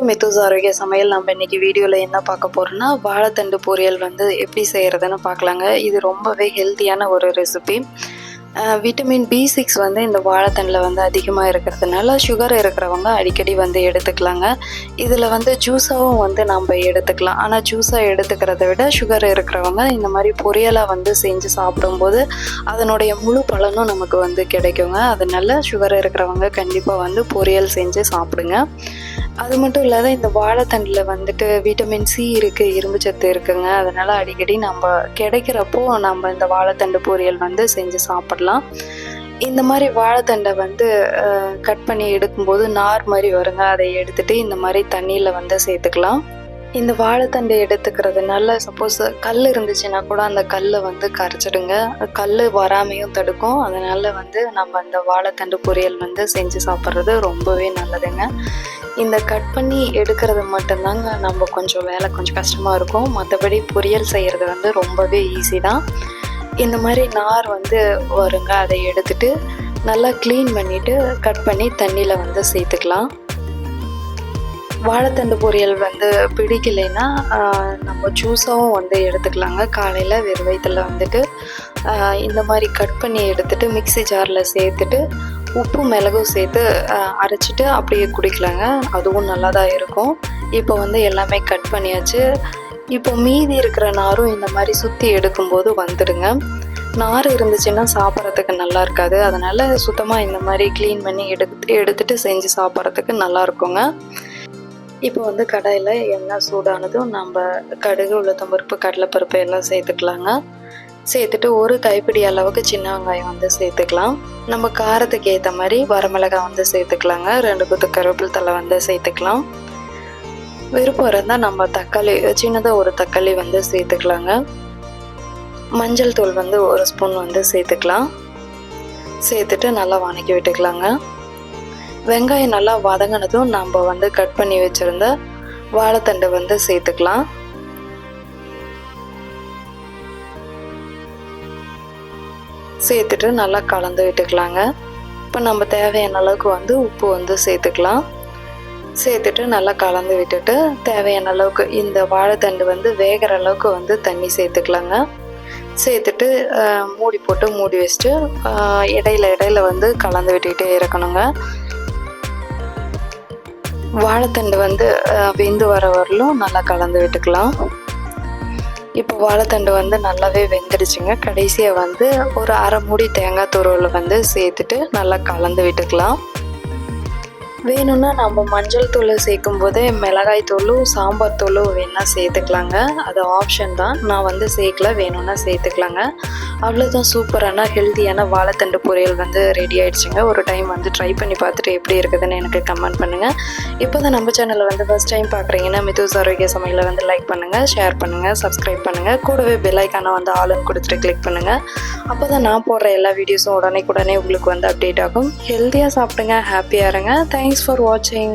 மித்துஸ் ஆரோக்கிய சமையல். நம்ம இன்னைக்கு வீடியோவில் என்ன பார்க்க போகிறோம்னா வாழைத்தண்டு பொரியல் எப்படி செய்கிறதுன்னு பார்க்கலாங்க. இது ரொம்பவே ஹெல்த்தியான ஒரு ரெசிபி. விட்டமின் B6 இந்த வாழைத்தண்டில் அதிகமாக இருக்கிறதுனால சுகர் இருக்கிறவங்க அடிக்கடி எடுத்துக்கலாங்க. இதில் ஜூஸாகவும் நம்ம எடுத்துக்கலாம். ஆனால் ஜூஸாக எடுத்துக்கிறத விட சுகர் இருக்கிறவங்க இந்த மாதிரி பொரியலாக செஞ்சு சாப்பிடும்போது அதனுடைய முழு பலனும் நமக்கு கிடைக்குங்க. அதனால சுகர் இருக்கிறவங்க கண்டிப்பாக பொரியல் செஞ்சு சாப்பிடுங்க. அது மட்டும் இல்லாத இந்த வாழைத்தண்டில் விட்டமின் C இருக்குது, இரும்பு சத்து இருக்குங்க. அதனால் அடிக்கடி நம்ம கிடைக்கிறப்போ நம்ம இந்த வாழைத்தண்டு பொரியல் செஞ்சு சாப்பிடலாம். இந்த மாதிரி வாழைத்தண்டை கட் பண்ணி எடுக்கும்போது நார் மாதிரி வருங்க. அதை எடுத்துட்டு இந்த மாதிரி தண்ணியில் சேர்த்துக்கலாம். இந்த வாழைத்தண்டை எடுத்துக்கிறதுனால சப்போஸ் கல் இருந்துச்சுன்னா கூட அந்த கல்லை கரைச்சிடுங்க. கல் வராமையும் தடுக்கும். அதனால் நம்ம இந்த வாழைத்தண்டு பொரியல் செஞ்சு சாப்பிட்றது ரொம்பவே நல்லதுங்க. இந்த கட் பண்ணி எடுக்கிறது மட்டும்தாங்க நம்ம கொஞ்சம் கஷ்டமாக இருக்கும். மற்றபடி பொரியல் செய்கிறது ரொம்பவே ஈஸி தான். இந்த மாதிரி நார் வருங்க. அதை எடுத்துட்டு நல்லா க்ளீன் பண்ணிவிட்டு கட் பண்ணி தண்ணியில் சேர்த்துக்கலாம். வாழைத்தண்டு பொரியல் பிடிக்கலைன்னா நம்ம ஜூஸாகவும் எடுத்துக்கலாங்க. காலையில் வெறும் வயிற்றில் இந்த மாதிரி கட் பண்ணி எடுத்துகிட்டு மிக்ஸி ஜாரில் சேர்த்துட்டு உப்பு மிளகும் சேர்த்து அரைச்சிட்டு அப்படியே குடிக்கலாங்க. அதுவும் நல்லா தான் இருக்கும். இப்போ எல்லாமே கட் பண்ணியாச்சு. இப்போ மீதி இருக்கிற நாரும் இந்த மாதிரி சுற்றி எடுக்கும்போது வந்துடுங்க. நார் இருந்துச்சுன்னா சாப்பிட்றதுக்கு நல்லா இருக்காது. அதனால் சுத்தமாக இந்த மாதிரி க்ளீன் பண்ணி எடுத்துட்டு செஞ்சு சாப்பிட்றதுக்கு நல்லா இருக்குங்க. இப்போ கடாயில் எண்ணெய் சூடானதும் நம்ம கடுகு, உளுத்தம்பருப்பு, கடலைப்பருப்பு எல்லாம் சேர்த்துக்கலாங்க. சேர்த்துட்டு ஒரு கைப்பிடி அளவுக்கு சின்ன வெங்காயம் சேர்த்துக்கலாம். நம்ம காரத்துக்கு ஏற்ற மாதிரி வரமிளகாய் சேர்த்துக்கலாங்க. 2 கொத்து கருவேப்பிலை தழை சேர்த்துக்கலாம். விருப்பம் இருந்தால் நம்ம தக்காளி, சின்னதாக ஒரு தக்காளி சேர்த்துக்கலாங்க. மஞ்சள் தூள் 1 ஸ்பூன் சேர்த்துக்கலாம். சேர்த்துட்டு நல்லா வதக்கி விட்டுக்கலாங்க. வெங்காயம் நல்லா வதங்கினதும் நம்ம கட் பண்ணி வச்சுருந்த வாழைத்தண்டை சேர்த்துக்கலாம். சேர்த்துட்டு நல்லா கலந்து விட்டுக்கலாங்க. இப்போ நம்ம தேவையான அளவுக்கு உப்பு சேர்த்துக்கலாம். சேர்த்துட்டு நல்லா கலந்து விட்டுட்டு தேவையான அளவுக்கு இந்த வாழைத்தண்டு வேகிற அளவுக்கு தண்ணி சேர்த்துக்கலாங்க. சேர்த்துட்டு மூடி போட்டு மூடி வச்சுட்டு இடையில கலந்து விட்டுக்கிட்டே இருக்கணுங்க. வாழைத்தண்டு வெந்து வர வரலும் நல்லா கலந்து விட்டுக்கலாம். இப்போ வாழைத்தண்டு நல்லாவே வெந்துடுச்சுங்க. கடைசியாக ஒரு அரை மூடி தேங்காய் துருவல் சேர்த்துட்டு நல்லா கலந்து விட்டுக்கலாம். வேணும்னா நம்ம மஞ்சள் தூள் சேர்க்கும் போதே மிளகாய் தூளும் சாம்பார் தூளும் வேணால் சேர்த்துக்கலாங்க. அது ஆப்ஷன் தான். நான் சேர்க்கல, வேணும்னா சேர்த்துக்கலாங்க. அவ்வளோதான். சூப்பரான ஹெல்த்தியான வாழைத்தண்டு பொரியல் ரெடி ஆகிடுச்சுங்க. ஒரு டைம் ட்ரை பண்ணி பார்த்துட்டு எப்படி இருக்குதுன்னு எனக்கு கமெண்ட் பண்ணுங்கள். இப்போ தான் நம்ம சேனலில் ஃபஸ்ட் டைம் பார்க்குறீங்கன்னா மித்துஸ் ஆரோக்கிய சமையலை லைக் பண்ணுங்கள், ஷேர் பண்ணுங்கள், சப்ஸ்கிரைப் பண்ணுங்கள். கூடவே பெல் ஐக்கானை ஆல்னு கொடுத்துட்டு கிளிக் பண்ணுங்கள். அப்போ தான் நான் போடுற எல்லா வீடியோஸும் உடனே உங்களுக்கு அப்டேட் ஆகும். ஹெல்த்தியாக சாப்பிடுங்க, ஹாப்பியாக இருங்க. Thanks for watching.